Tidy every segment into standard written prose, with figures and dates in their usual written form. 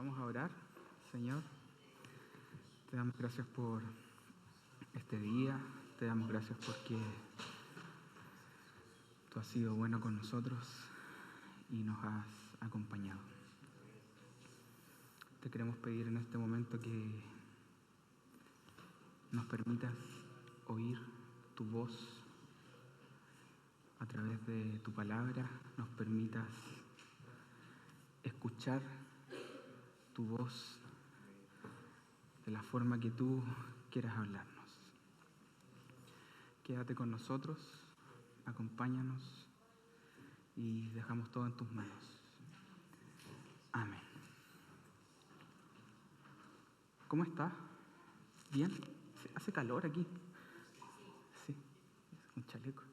Vamos a orar. Señor, te damos gracias por este día, te damos gracias porque tú has sido bueno con nosotros y nos has acompañado. Te queremos pedir en este momento que nos permitas oír tu voz a través de tu palabra, nos permitas escuchar tu voz de la forma que tú quieras hablarnos. Quédate con nosotros, acompáñanos y dejamos todo en tus manos. Amén. ¿Cómo estás? ¿Bien? Hace calor aquí. Sí, un chaleco.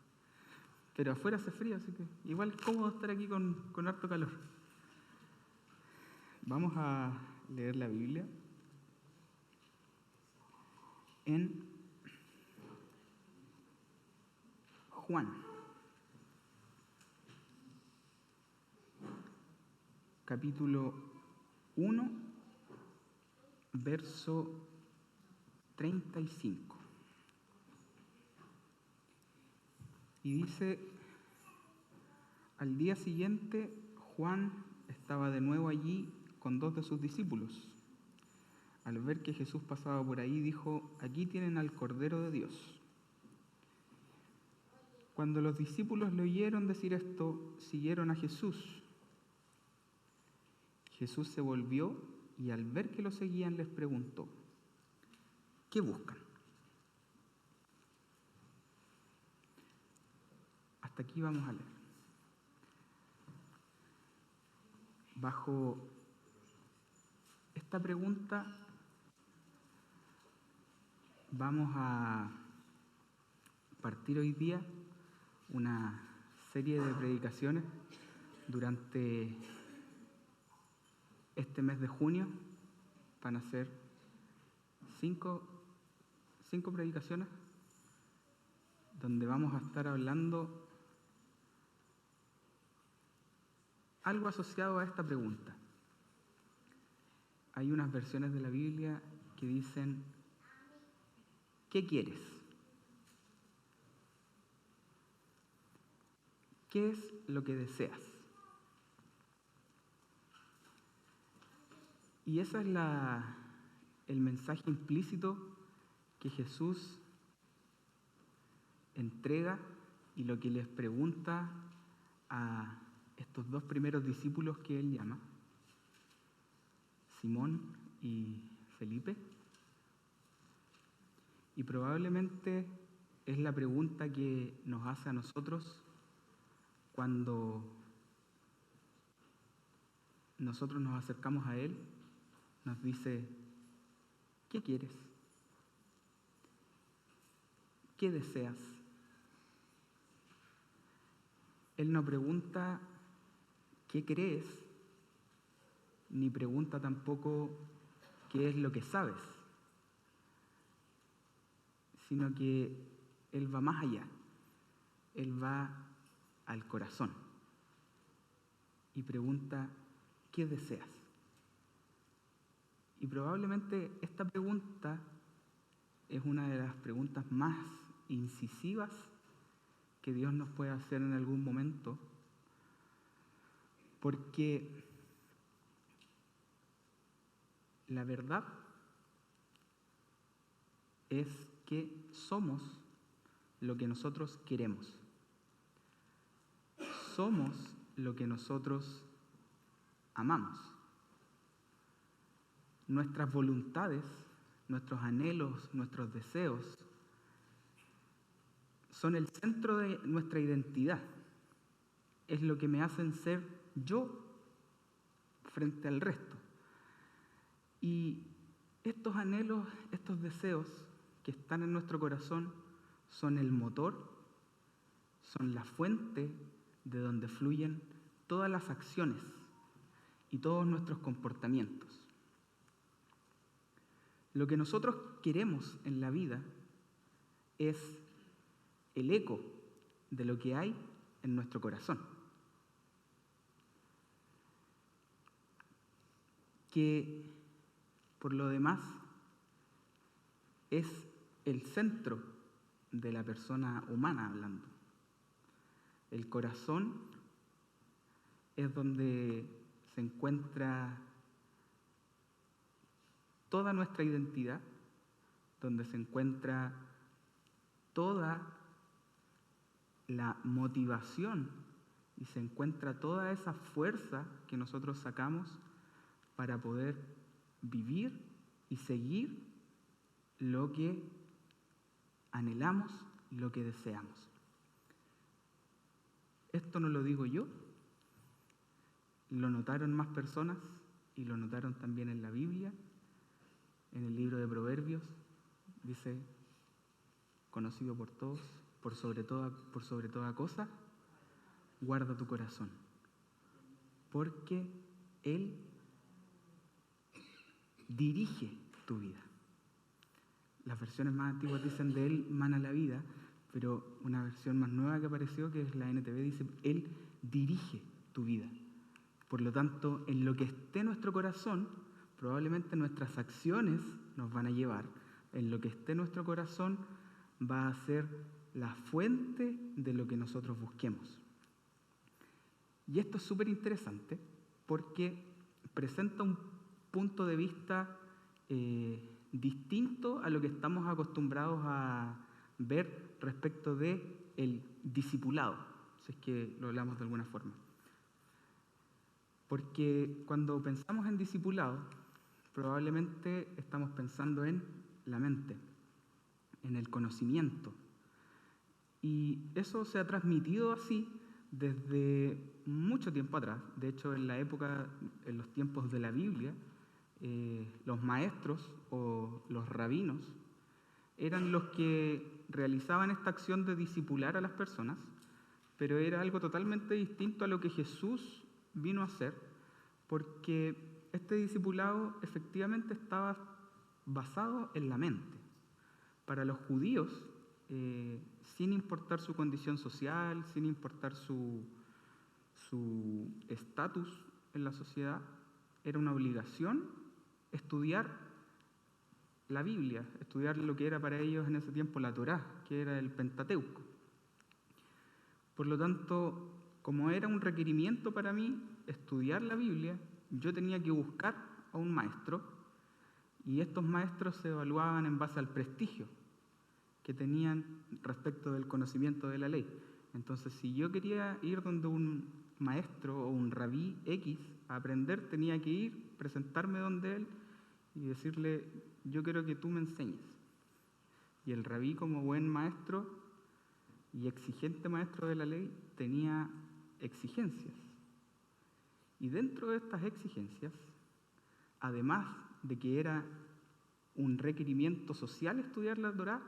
Pero afuera hace frío, así que igual es cómodo estar aquí con harto calor. Vamos a leer la Biblia en Juan. Capítulo 1, verso 35. Y dice: al día siguiente, Juan estaba de nuevo allí con 2 de sus discípulos. Al ver que Jesús pasaba por ahí, dijo: aquí tienen al Cordero de Dios. Cuando los discípulos le oyeron decir esto, siguieron a Jesús. Jesús se volvió y al ver que lo seguían les preguntó: ¿qué buscan? Hasta aquí vamos a leer. Bajo esta pregunta vamos a partir hoy día una serie de predicaciones durante este mes de junio. Van a ser cinco predicaciones donde vamos a estar hablando algo asociado a esta pregunta. Hay unas versiones de la Biblia que dicen: ¿qué quieres? ¿Qué es lo que deseas? Y ese es el mensaje implícito que Jesús entrega y lo que les pregunta a estos 2 primeros discípulos que él llama, Simón y Felipe. Y probablemente es la pregunta que nos hace a nosotros cuando nosotros nos acercamos a Él. Nos dice: ¿qué quieres? ¿Qué deseas? Él no pregunta ¿qué crees? Ni pregunta tampoco ¿qué es lo que sabes? Sino que Él va más allá. Él va al corazón y pregunta: ¿qué deseas? Y probablemente esta pregunta es una de las preguntas más incisivas que Dios nos puede hacer en algún momento, porque la verdad es que somos lo que nosotros queremos. Somos lo que nosotros amamos. Nuestras voluntades, nuestros anhelos, nuestros deseos son el centro de nuestra identidad. Es lo que me hacen ser yo frente al resto. Y estos anhelos, estos deseos que están en nuestro corazón son el motor, son la fuente de donde fluyen todas las acciones y todos nuestros comportamientos. Lo que nosotros queremos en la vida es el eco de lo que hay en nuestro corazón. que por lo demás es el centro de la persona humana hablando. El corazón es donde se encuentra toda nuestra identidad, donde se encuentra toda la motivación y se encuentra toda esa fuerza que nosotros sacamos para poder vivir y seguir lo que anhelamos y lo que deseamos. Esto no lo digo yo, lo notaron más personas y lo notaron también en la Biblia, en el libro de Proverbios, dice, conocido por todos, por sobre toda cosa, guarda tu corazón, porque Él dirige tu vida. Las versiones más antiguas dicen de Él mana la vida, pero una versión más nueva que apareció, que es la NTV, dice Él dirige tu vida. Por lo tanto, en lo que esté nuestro corazón, probablemente nuestras acciones nos van a llevar. En lo que esté nuestro corazón va a ser la fuente de lo que nosotros busquemos. Y esto es súper interesante porque presenta un punto de vista distinto a lo que estamos acostumbrados a ver respecto de el discipulado, si es que lo hablamos de alguna forma. Porque cuando pensamos en discipulado, probablemente estamos pensando en la mente, en el conocimiento. Y eso se ha transmitido así desde mucho tiempo atrás. De hecho, en los tiempos de la Biblia, los maestros o los rabinos eran los que realizaban esta acción de discipular a las personas, pero era algo totalmente distinto a lo que Jesús vino a hacer, porque este discipulado efectivamente estaba basado en la mente. Para los judíos, sin importar su condición social, sin importar su estatus en la sociedad, era una obligación estudiar la Biblia, estudiar lo que era para ellos en ese tiempo la Torá, que era el Pentateuco. Por lo tanto, como era un requerimiento para mí estudiar la Biblia, yo tenía que buscar a un maestro, y estos maestros se evaluaban en base al prestigio que tenían respecto del conocimiento de la ley. Entonces, si yo quería ir donde un maestro o un rabí X a aprender, tenía que ir, presentarme donde él y decirle, yo quiero que tú me enseñes. Y el rabí, como buen maestro y exigente maestro de la ley, tenía exigencias. Y dentro de estas exigencias, además de que era un requerimiento social estudiar la Torá,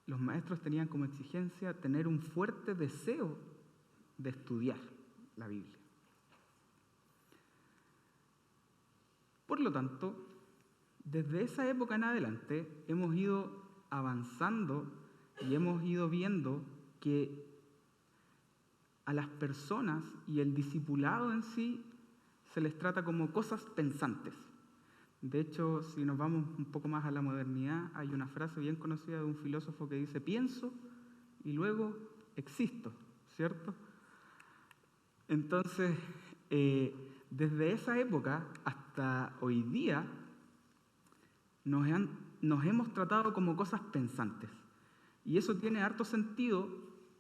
los maestros tenían como exigencia tener un fuerte deseo de estudiar la Biblia. Por lo tanto, desde esa época en adelante hemos ido avanzando y hemos ido viendo que a las personas y el discipulado en sí se les trata como cosas pensantes. De hecho, si nos vamos un poco más a la modernidad, hay una frase bien conocida de un filósofo que dice, pienso y luego existo, ¿cierto? Entonces, desde esa época hasta hoy día, nos hemos tratado como cosas pensantes. Y eso tiene harto sentido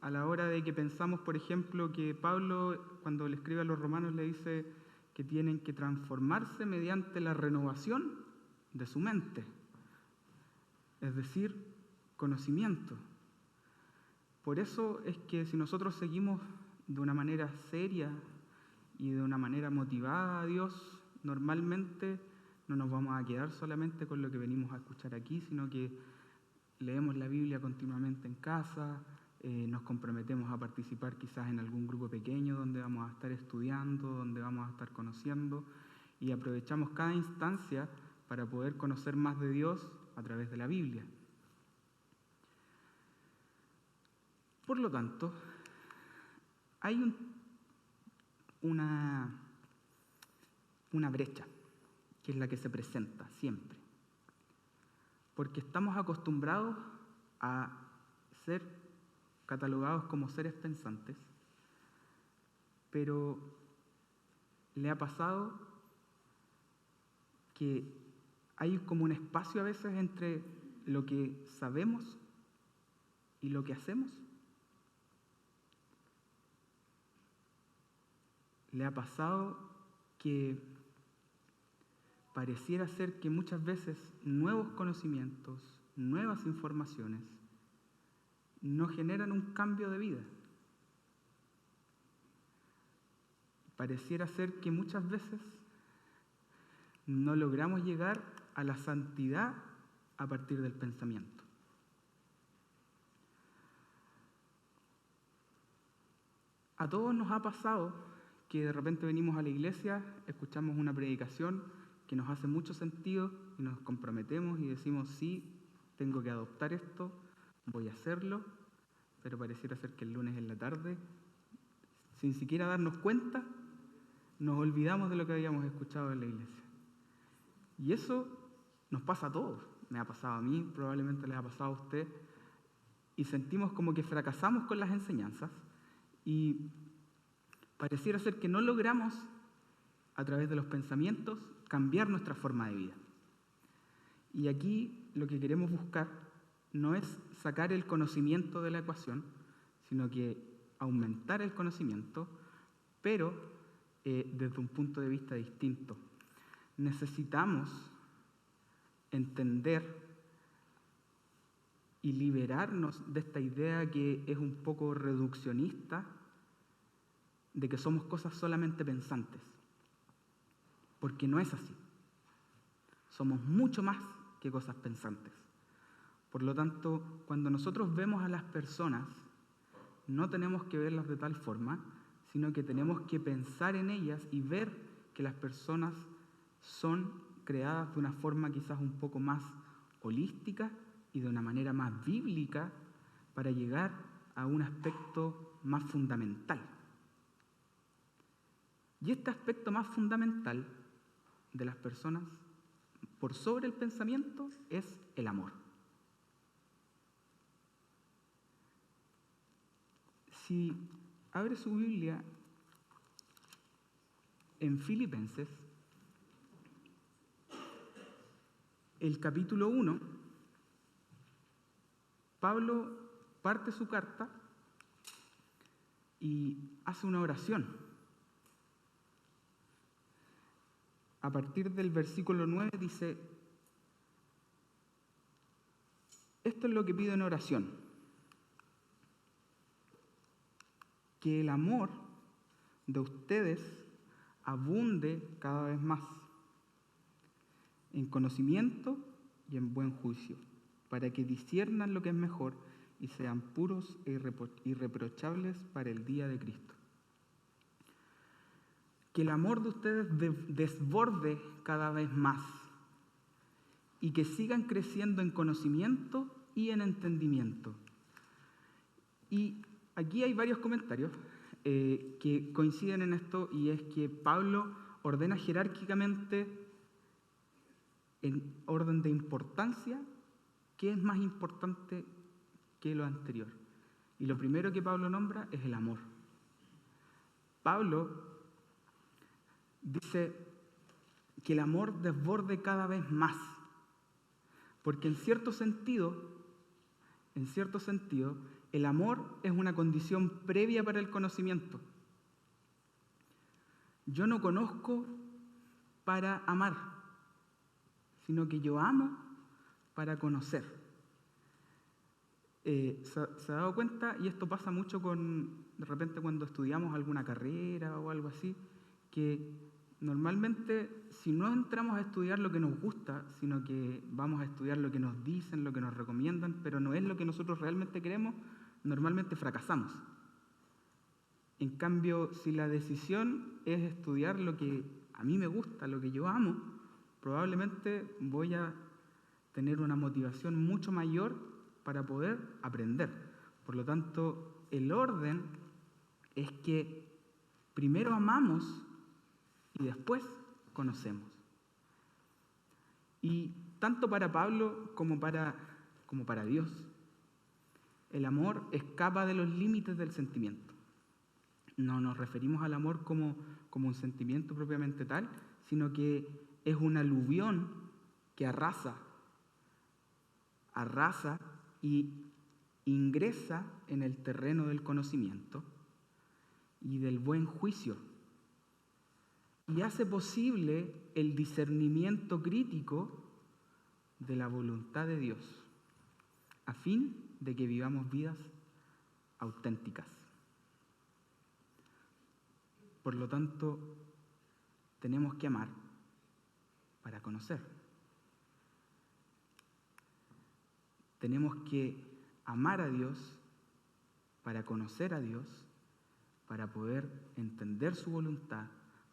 a la hora de que pensamos, por ejemplo, que Pablo, cuando le escribe a los romanos, le dice que tienen que transformarse mediante la renovación de su mente, es decir, conocimiento. Por eso es que si nosotros seguimos de una manera seria y de una manera motivada a Dios, normalmente no nos vamos a quedar solamente con lo que venimos a escuchar aquí, sino que leemos la Biblia continuamente en casa, nos comprometemos a participar quizás en algún grupo pequeño donde vamos a estar estudiando, donde vamos a estar conociendo, y aprovechamos cada instancia para poder conocer más de Dios a través de la Biblia. Por lo tanto, hay una brecha, que es la que se presenta siempre. Porque estamos acostumbrados a ser catalogados como seres pensantes, pero ¿le ha pasado que hay como un espacio a veces entre lo que sabemos y lo que hacemos? ¿Le ha pasado que pareciera ser que muchas veces nuevos conocimientos, nuevas informaciones, no generan un cambio de vida? Pareciera ser que muchas veces no logramos llegar a la santidad a partir del pensamiento. A todos nos ha pasado que de repente venimos a la iglesia, escuchamos una predicación que nos hace mucho sentido y nos comprometemos y decimos, sí, tengo que adoptar esto, voy a hacerlo, pero pareciera ser que el lunes en la tarde, sin siquiera darnos cuenta, nos olvidamos de lo que habíamos escuchado en la iglesia. Y eso nos pasa a todos. Me ha pasado a mí, probablemente les ha pasado a usted. Y sentimos como que fracasamos con las enseñanzas y pareciera ser que no logramos, a través de los pensamientos, cambiar nuestra forma de vida. Y aquí lo que queremos buscar no es sacar el conocimiento de la ecuación, sino que aumentar el conocimiento, pero desde un punto de vista distinto. Necesitamos entender y liberarnos de esta idea que es un poco reduccionista de que somos cosas solamente pensantes, porque no es así. Somos mucho más que cosas pensantes. Por lo tanto, cuando nosotros vemos a las personas, no tenemos que verlas de tal forma, sino que tenemos que pensar en ellas y ver que las personas son creadas de una forma quizás un poco más holística y de una manera más bíblica para llegar a un aspecto más fundamental. Y este aspecto más fundamental de las personas, por sobre el pensamiento, es el amor. Si abre su Biblia en Filipenses, el capítulo 1, Pablo parte su carta y hace una oración. A partir del versículo 9 dice, esto es lo que pido en oración, que el amor de ustedes abunde cada vez más en conocimiento y en buen juicio, para que disciernan lo que es mejor y sean puros e irreprochables para el día de Cristo. Que el amor de ustedes desborde cada vez más y que sigan creciendo en conocimiento y en entendimiento. Y aquí hay varios comentarios que coinciden en esto, y es que Pablo ordena jerárquicamente en orden de importancia qué es más importante que lo anterior. Y lo primero que Pablo nombra es el amor. Pablo dice que el amor desborde cada vez más, porque en cierto sentido, el amor es una condición previa para el conocimiento. Yo no conozco para amar, sino que yo amo para conocer. ¿Se ha dado cuenta? Y esto pasa mucho de repente cuando estudiamos alguna carrera o algo así, que normalmente si no entramos a estudiar lo que nos gusta, sino que vamos a estudiar lo que nos dicen, lo que nos recomiendan, pero no es lo que nosotros realmente queremos, normalmente fracasamos. En cambio, si la decisión es estudiar lo que a mí me gusta, lo que yo amo, probablemente voy a tener una motivación mucho mayor para poder aprender. Por lo tanto, el orden es que primero amamos y después conocemos. Y tanto para Pablo como para Dios, el amor escapa de los límites del sentimiento. No nos referimos al amor como un sentimiento propiamente tal, sino que es una aluvión que arrasa y ingresa en el terreno del conocimiento y del buen juicio, y hace posible el discernimiento crítico de la voluntad de Dios, a fin de que vivamos vidas auténticas. Por lo tanto, tenemos que amar para conocer. Tenemos que amar a Dios para conocer a Dios, para poder entender su voluntad,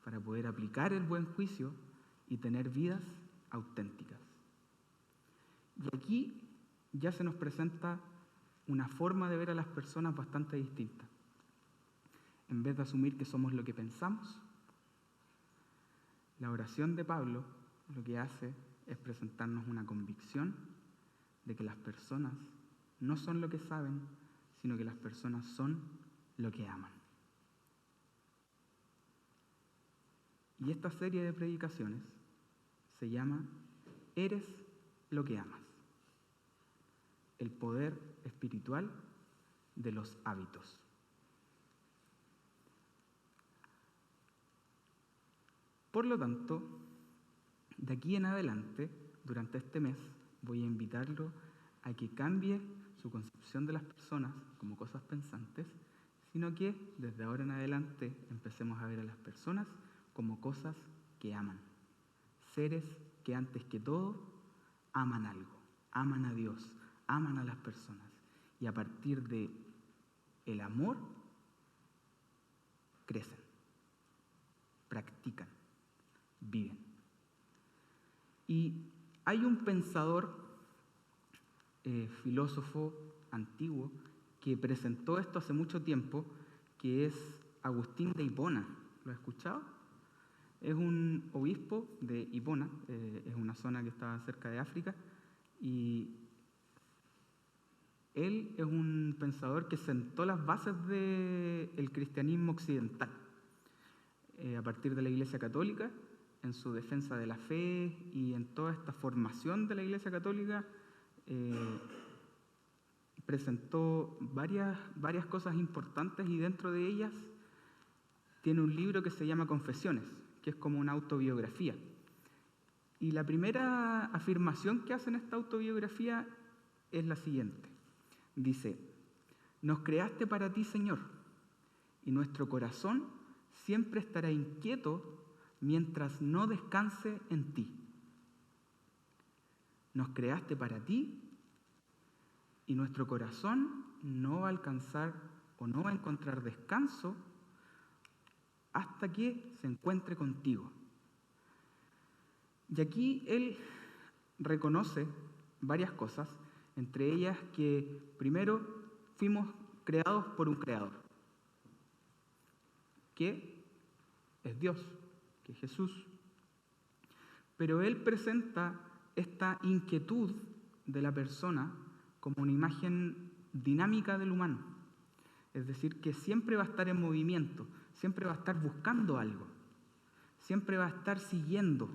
para poder aplicar el buen juicio y tener vidas auténticas. Y aquí ya se nos presenta una forma de ver a las personas bastante distinta. En vez de asumir que somos lo que pensamos, la oración de Pablo lo que hace es presentarnos una convicción de que las personas no son lo que saben, sino que las personas son lo que aman. Y esta serie de predicaciones se llama Eres lo que amas. El poder espiritual de los hábitos. Por lo tanto, de aquí en adelante, durante este mes, voy a invitarlo a que cambie su concepción de las personas como cosas pensantes, sino que desde ahora en adelante empecemos a ver a las personas como cosas que aman. Seres que antes que todo aman algo, aman a Dios, aman a las personas. Y a partir de el amor, crecen, practican, viven. Y hay un pensador, filósofo antiguo, que presentó esto hace mucho tiempo, que es Agustín de Hipona. ¿Lo has escuchado? Es un obispo de Hipona, es una zona que está cerca de África, y él es un pensador que sentó las bases del cristianismo occidental, a partir de la Iglesia Católica, en su defensa de la fe y en toda esta formación de la Iglesia Católica, presentó varias cosas importantes, y dentro de ellas tiene un libro que se llama Confesiones, que es como una autobiografía. Y la primera afirmación que hace en esta autobiografía es la siguiente. Dice: nos creaste para ti, Señor, y nuestro corazón siempre estará inquieto mientras no descanse en ti. Nos creaste para ti y nuestro corazón no va a alcanzar o no va a encontrar descanso hasta que se encuentre contigo. Y aquí él reconoce varias cosas, entre ellas que primero fuimos creados por un creador, que es Dios, que es Jesús. Pero él presenta esta inquietud de la persona como una imagen dinámica del humano. Es decir, que siempre va a estar en movimiento, siempre va a estar buscando algo, siempre va a estar siguiendo.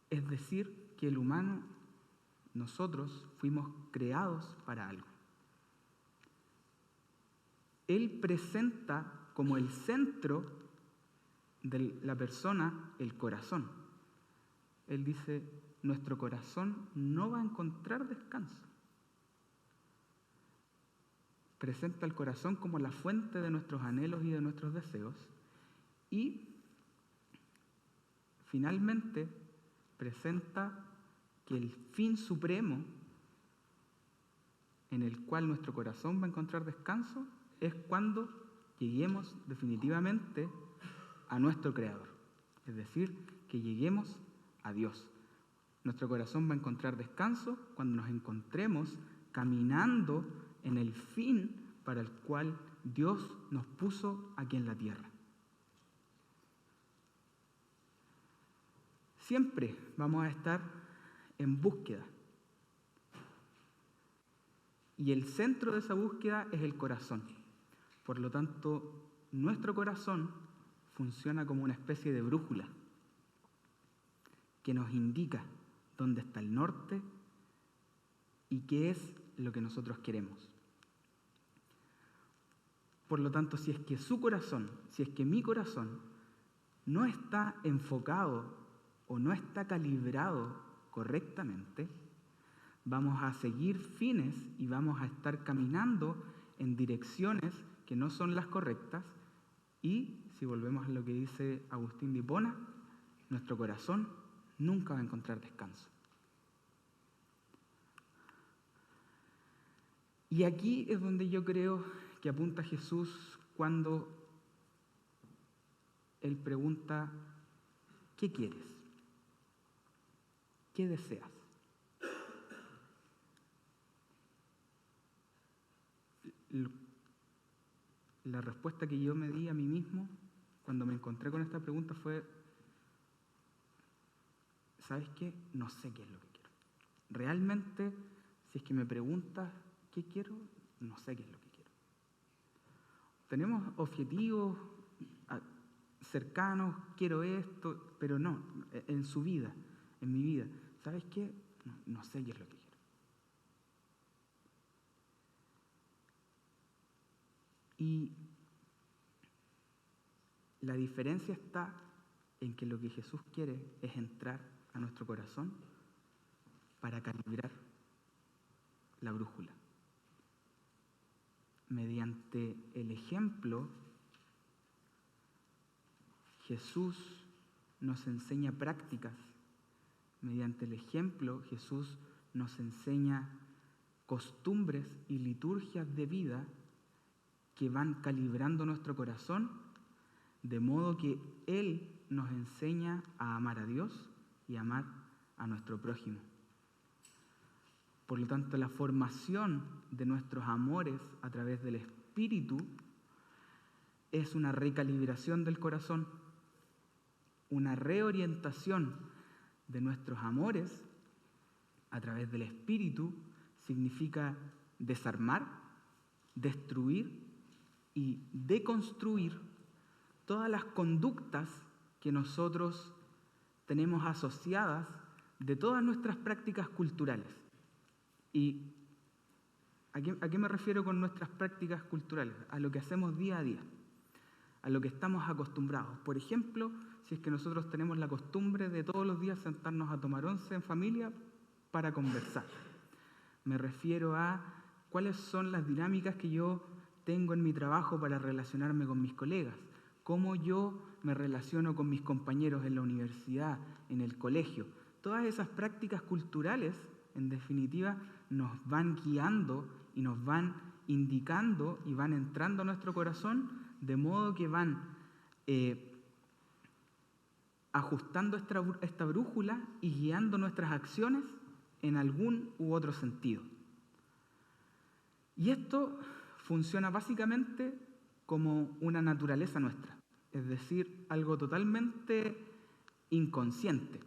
Es decir, que el humano, nosotros fuimos creados para algo. Él presenta como el centro de la persona el corazón. Él dice: nuestro corazón no va a encontrar descanso. Presenta el corazón como la fuente de nuestros anhelos y de nuestros deseos. Y finalmente presenta que el fin supremo en el cual nuestro corazón va a encontrar descanso es cuando lleguemos definitivamente a nuestro Creador. Es decir, que lleguemos a Dios. Nuestro corazón va a encontrar descanso cuando nos encontremos caminando en el fin para el cual Dios nos puso aquí en la tierra. siempre vamos a estar en búsqueda. Y el centro de esa búsqueda es el corazón. Por lo tanto, nuestro corazón funciona como una especie de brújula que nos indica dónde está el norte y qué es lo que nosotros queremos. Por lo tanto, si es que su corazón, si es que mi corazón no está enfocado o no está calibrado correctamente, vamos a seguir fines y vamos a estar caminando en direcciones que no son las correctas y, si volvemos a lo que dice Agustín de Hipona, nuestro corazón nunca va a encontrar descanso. Y aquí es donde yo creo que apunta Jesús cuando Él pregunta, ¿qué quieres? ¿Qué deseas? La respuesta que yo me di a mí mismo cuando me encontré con esta pregunta fue, ¿sabes qué? No sé qué es lo que quiero. Realmente, si es que me preguntas qué quiero, no sé qué es lo que quiero. Tenemos objetivos cercanos, quiero esto, pero no, en su vida, en mi vida. ¿Sabes qué? No sé qué es lo que quiero. Y la diferencia está en que lo que Jesús quiere es entrar a nuestro corazón para calibrar la brújula. Mediante el ejemplo, Jesús nos enseña prácticas. Mediante el ejemplo, Jesús nos enseña costumbres y liturgias de vida que van calibrando nuestro corazón, de modo que Él nos enseña a amar a Dios y a amar a nuestro prójimo. Por lo tanto, la formación de nuestros amores a través del Espíritu es una recalibración del corazón, una reorientación de nuestros amores a través del Espíritu significa desarmar, destruir y deconstruir todas las conductas que nosotros tenemos asociadas de todas nuestras prácticas culturales. ¿Y a qué me refiero con nuestras prácticas culturales? A lo que hacemos día a día, a lo que estamos acostumbrados. Por ejemplo, si es que nosotros tenemos la costumbre de todos los días sentarnos a tomar once en familia para conversar. Me refiero a cuáles son las dinámicas que yo tengo en mi trabajo para relacionarme con mis colegas, cómo yo me relaciono con mis compañeros en la universidad, en el colegio. Todas esas prácticas culturales, en definitiva, nos van guiando y nos van indicando y van entrando a nuestro corazón, de modo que van ajustando esta brújula y guiando nuestras acciones en algún u otro sentido. Y esto funciona básicamente como una naturaleza nuestra, es decir, algo totalmente inconsciente.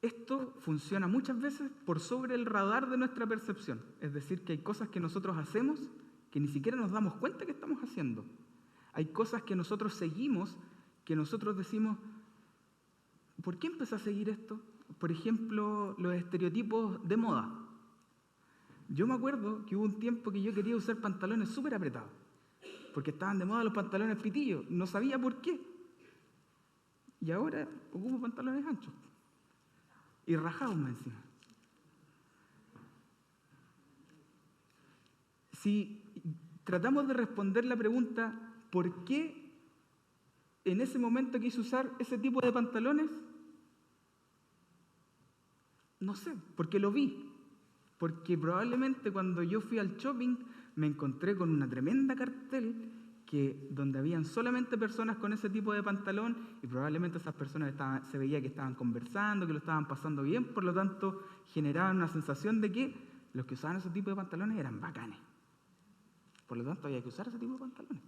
Esto funciona muchas veces por sobre el radar de nuestra percepción, es decir, que hay cosas que nosotros hacemos que ni siquiera nos damos cuenta que estamos haciendo. Hay cosas que nosotros seguimos, que nosotros decimos, ¿por qué empecé a seguir esto? Por ejemplo, los estereotipos de moda. Yo me acuerdo que hubo un tiempo que yo quería usar pantalones súper apretados, porque estaban de moda los pantalones pitillos, no sabía por qué. Y ahora ocupo pantalones anchos y rajados más encima. Si tratamos de responder la pregunta, ¿por qué en ese momento quise usar ese tipo de pantalones? No sé, porque lo vi. Porque probablemente cuando yo fui al shopping me encontré con una tremenda cartel donde habían solamente personas con ese tipo de pantalón y probablemente esas personas se veía que estaban conversando, que lo estaban pasando bien, por lo tanto generaban una sensación de que los que usaban ese tipo de pantalones eran bacanes. Por lo tanto había que usar ese tipo de pantalones.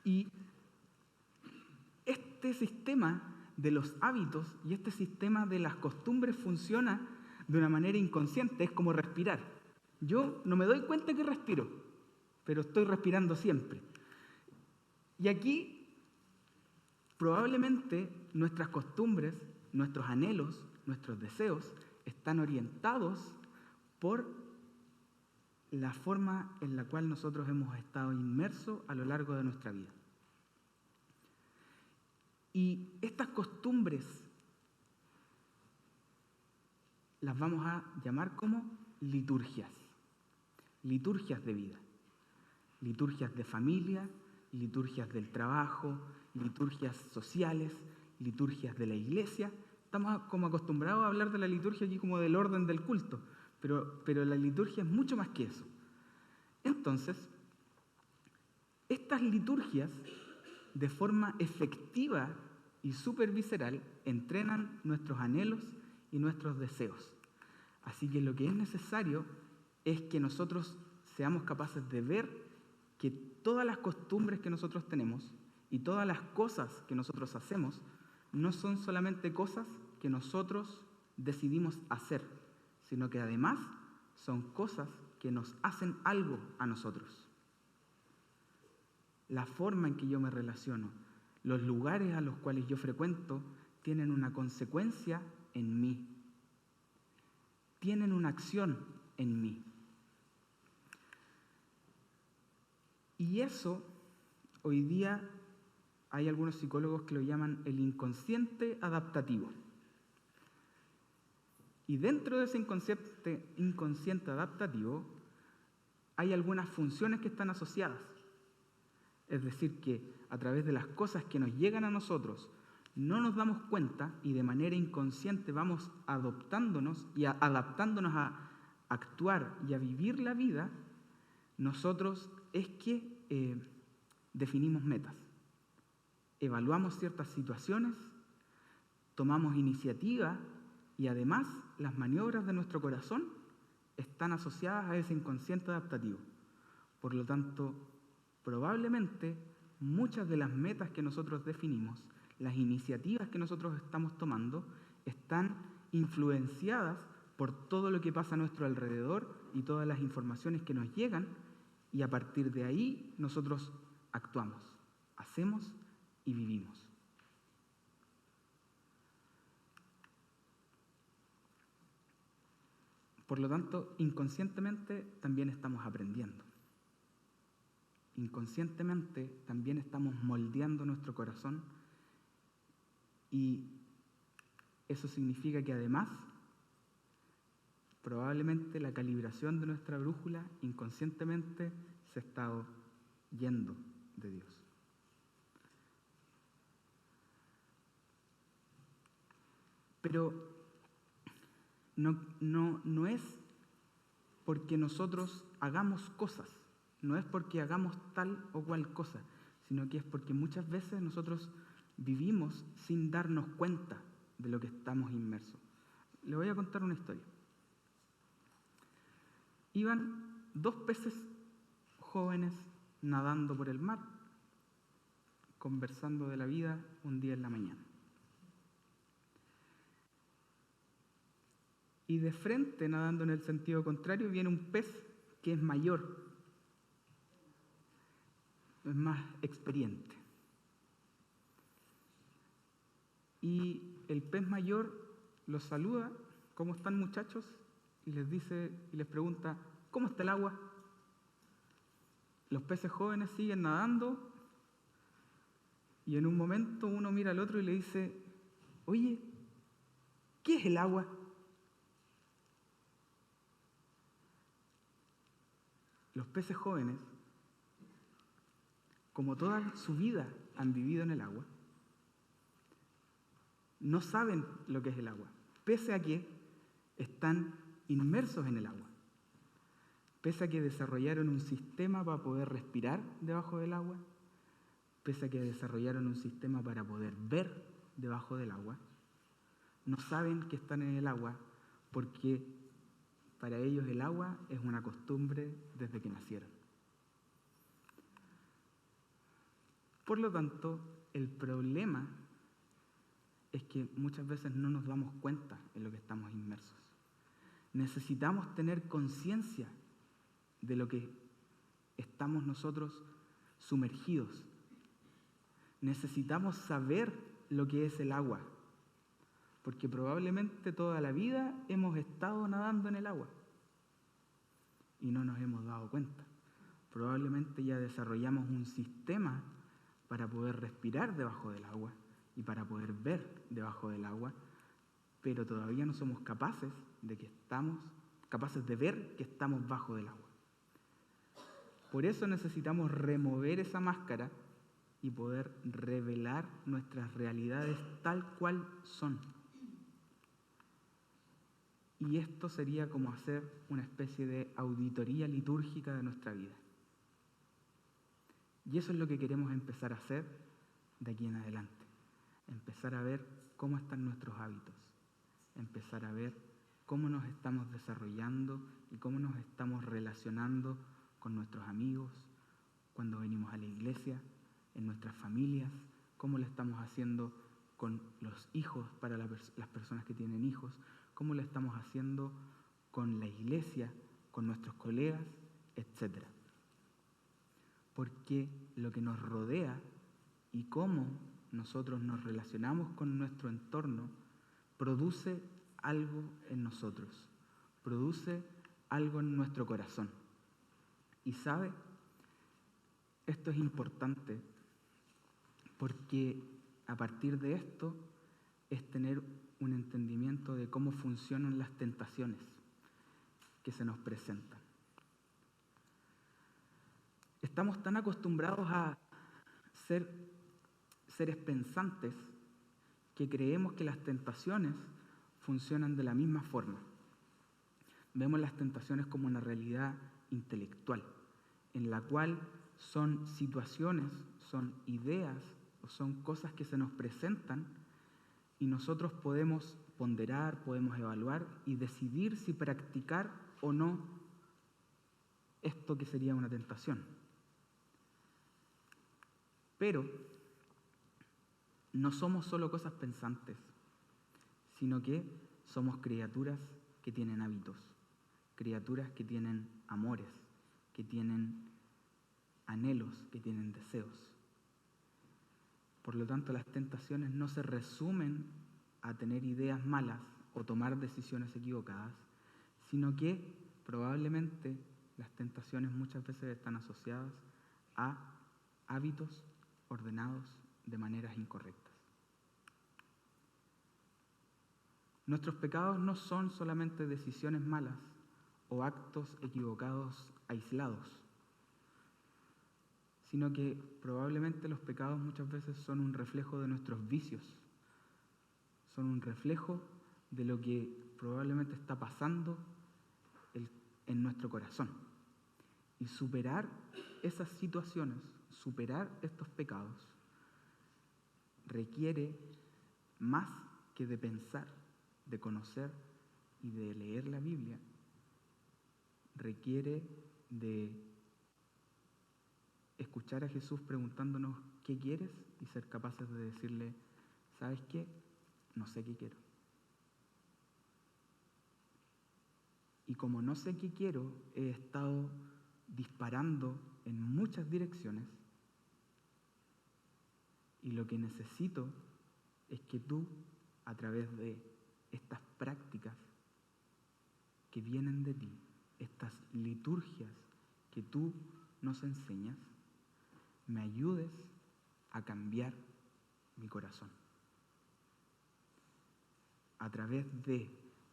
Y este sistema de los hábitos y este sistema de las costumbres funciona de una manera inconsciente, es como respirar. Yo no me doy cuenta que respiro, pero estoy respirando siempre. Y aquí probablemente nuestras costumbres, nuestros anhelos, nuestros deseos están orientados por la forma en la cual nosotros hemos estado inmersos a lo largo de nuestra vida. Y estas costumbres las vamos a llamar como liturgias, liturgias de vida, liturgias de familia, liturgias del trabajo, liturgias sociales, liturgias de la iglesia. Estamos como acostumbrados a hablar de la liturgia aquí como del orden del culto, pero la liturgia es mucho más que eso. Entonces, estas liturgias, de forma efectiva y supervisceral, entrenan nuestros anhelos y nuestros deseos. Así que lo que es necesario es que nosotros seamos capaces de ver que todas las costumbres que nosotros tenemos y todas las cosas que nosotros hacemos no son solamente cosas que nosotros decidimos hacer, sino que además son cosas que nos hacen algo a nosotros. La forma en que yo me relaciono, los lugares a los cuales yo frecuento, tienen una consecuencia en mí. Tienen una acción en mí. Y eso, hoy día, hay algunos psicólogos que lo llaman el inconsciente adaptativo. Y dentro de ese inconsciente adaptativo, hay algunas funciones que están asociadas. Es decir, que a través de las cosas que nos llegan a nosotros, no nos damos cuenta y de manera inconsciente vamos adoptándonos y adaptándonos a actuar y a vivir la vida, nosotros es que definimos metas, evaluamos ciertas situaciones, tomamos iniciativa y además las maniobras de nuestro corazón están asociadas a ese inconsciente adaptativo. Por lo tanto, probablemente muchas de las metas que nosotros definimos, las iniciativas que nosotros estamos tomando, están influenciadas por todo lo que pasa a nuestro alrededor y todas las informaciones que nos llegan, y a partir de ahí nosotros actuamos, hacemos y vivimos. Por lo tanto, inconscientemente también estamos aprendiendo. Inconscientemente también estamos moldeando nuestro corazón, y eso significa que además probablemente la calibración de nuestra brújula inconscientemente se ha estado yendo de Dios. Pero no es porque nosotros hagamos cosas, no es porque hagamos tal o cual cosa, sino que es porque muchas veces nosotros vivimos sin darnos cuenta de lo que estamos inmersos. Le voy a contar una historia. Iban dos peces jóvenes nadando por el mar, conversando de la vida un día en la mañana. Y de frente, nadando en el sentido contrario, viene un pez que es mayor, es más experiente. Y el pez mayor los saluda: ¿cómo están, muchachos? Y les pregunta: ¿cómo está el agua? Los peces jóvenes siguen nadando y en un momento uno mira al otro y le dice: oye, ¿qué es el agua? Los peces jóvenes, como toda su vida han vivido en el agua, no saben lo que es el agua, pese a que están inmersos en el agua, pese a que desarrollaron un sistema para poder respirar debajo del agua, pese a que desarrollaron un sistema para poder ver debajo del agua, no saben que están en el agua porque para ellos el agua es una costumbre desde que nacieron. Por lo tanto, el problema es que muchas veces no nos damos cuenta en lo que estamos inmersos. Necesitamos tener conciencia de lo que estamos nosotros sumergidos. Necesitamos saber lo que es el agua, porque probablemente toda la vida hemos estado nadando en el agua y no nos hemos dado cuenta. Probablemente ya desarrollamos un sistema para poder respirar debajo del agua y para poder ver debajo del agua, pero todavía no somos capaces de ver que estamos bajo del agua. Por eso necesitamos remover esa máscara y poder revelar nuestras realidades tal cual son. Y esto sería como hacer una especie de auditoría litúrgica de nuestra vida. Y eso es lo que queremos empezar a hacer de aquí en adelante. Empezar a ver cómo están nuestros hábitos. Empezar a ver cómo nos estamos desarrollando y cómo nos estamos relacionando con nuestros amigos, cuando venimos a la iglesia, en nuestras familias, cómo lo estamos haciendo con los hijos para las personas que tienen hijos, cómo lo estamos haciendo con la iglesia, con nuestros colegas, etc. Porque lo que nos rodea y cómo nosotros nos relacionamos con nuestro entorno produce algo en nosotros, produce algo en nuestro corazón. Y sabe, esto es importante porque a partir de esto es tener un entendimiento de cómo funcionan las tentaciones que se nos presentan. Estamos tan acostumbrados a ser seres pensantes que creemos que las tentaciones funcionan de la misma forma. Vemos las tentaciones como una realidad intelectual, en la cual son situaciones, son ideas o son cosas que se nos presentan y nosotros podemos ponderar, podemos evaluar y decidir si practicar o no esto que sería una tentación. Pero no somos solo cosas pensantes, sino que somos criaturas que tienen hábitos, criaturas que tienen amores, que tienen anhelos, que tienen deseos. Por lo tanto, las tentaciones no se resumen a tener ideas malas o tomar decisiones equivocadas, sino que probablemente las tentaciones muchas veces están asociadas a hábitos ordenados de maneras incorrectas. Nuestros pecados no son solamente decisiones malas o actos equivocados aislados, sino que probablemente los pecados muchas veces son un reflejo de nuestros vicios, son un reflejo de lo que probablemente está pasando en nuestro corazón. Y superar esas situaciones, superar estos pecados, requiere más que de pensar, de conocer y de leer la Biblia, requiere de escuchar a Jesús preguntándonos ¿qué quieres? Y ser capaces de decirle, ¿sabes qué? No sé qué quiero. Y como no sé qué quiero, he estado disparando en muchas direcciones y lo que necesito es que tú, a través de estas prácticas que vienen de ti, estas liturgias que tú nos enseñas, me ayudes a cambiar mi corazón. A través de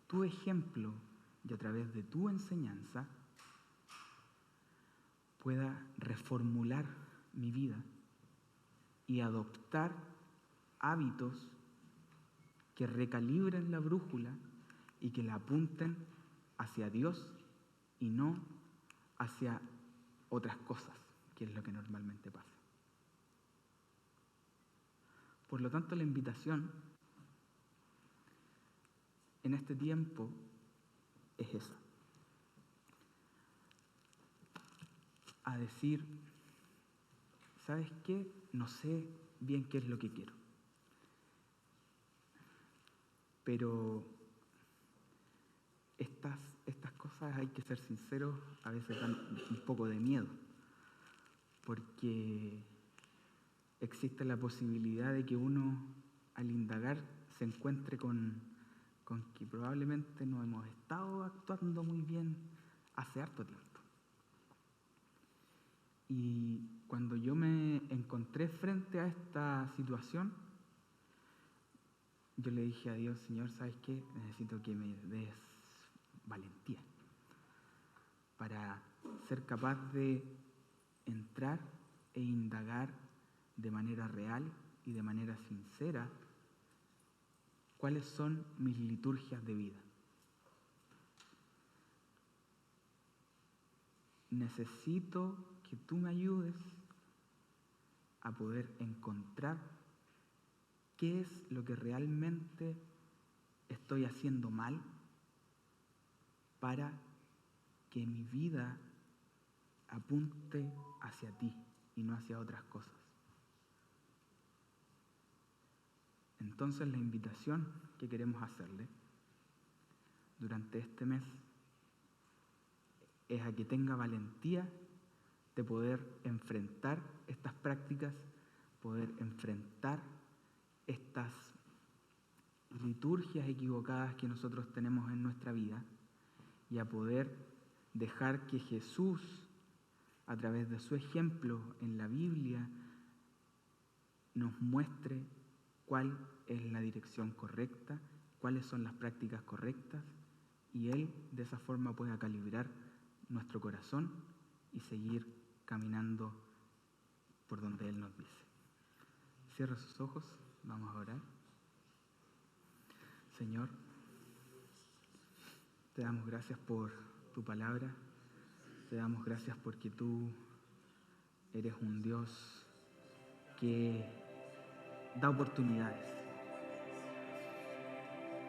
tu ejemplo y a través de tu enseñanza, pueda reformular mi vida y adoptar hábitos que recalibren la brújula y que la apunten hacia Dios y no hacia otras cosas, que es lo que normalmente pasa. Por lo tanto, la invitación en este tiempo es esa: a decir, ¿sabes qué? No sé bien qué es lo que quiero. Pero estas cosas, hay que ser sinceros, a veces dan un poco de miedo, porque existe la posibilidad de que uno, al indagar, se encuentre con que probablemente no hemos estado actuando muy bien hace harto tiempo. Y cuando yo me encontré frente a esta situación, yo le dije a Dios: Señor, ¿sabes qué? Necesito que me des valentía para ser capaz de entrar e indagar de manera real y de manera sincera cuáles son mis liturgias de vida. Necesito que tú me ayudes a poder encontrar qué es lo que realmente estoy haciendo mal para que mi vida apunte hacia ti y no hacia otras cosas. Entonces, la invitación que queremos hacerle durante este mes es a que tenga valentía de poder enfrentar estas prácticas, poder enfrentar estas liturgias equivocadas que nosotros tenemos en nuestra vida, y a poder dejar que Jesús, a través de su ejemplo en la Biblia, nos muestre cuál es la dirección correcta, cuáles son las prácticas correctas, y Él de esa forma pueda calibrar nuestro corazón y seguir caminando por donde Él nos dice. Cierra sus ojos, vamos a orar. Señor, te damos gracias por tu palabra, te damos gracias porque tú eres un Dios que da oportunidades.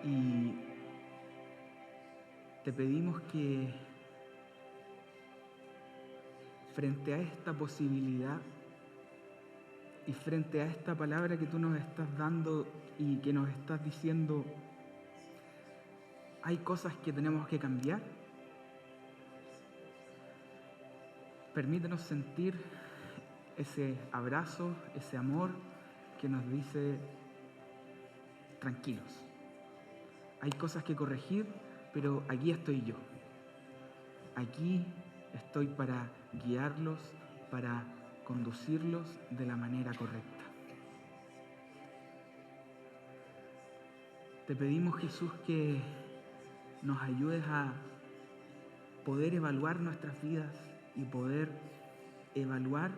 Y te pedimos que frente a esta posibilidad y frente a esta palabra que tú nos estás dando y que nos estás diciendo, hay cosas que tenemos que cambiar. Permítenos sentir ese abrazo, ese amor que nos dice: tranquilos, hay cosas que corregir, pero aquí estoy yo. Aquí estoy para guiarlos, para conducirlos de la manera correcta. Te pedimos, Jesús, que nos ayudes a poder evaluar nuestras vidas y poder evaluar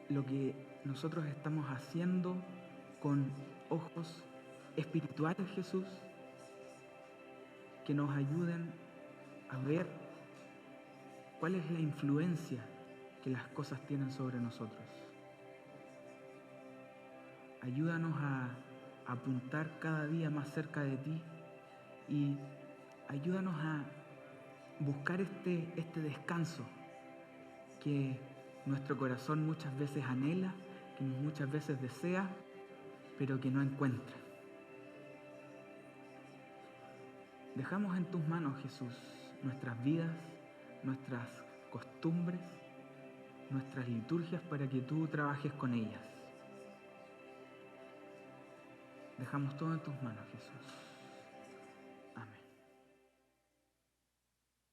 lo que nosotros estamos haciendo con ojos espirituales, Jesús, que nos ayuden a ver cuál es la influencia que las cosas tienen sobre nosotros. Ayúdanos a apuntar cada día más cerca de ti y ayúdanos a buscar este descanso que nuestro corazón muchas veces anhela, que muchas veces desea, pero que no encuentra. Dejamos en tus manos, Jesús, nuestras vidas, nuestras costumbres, nuestras liturgias, para que tú trabajes con ellas. Dejamos todo en tus manos, Jesús.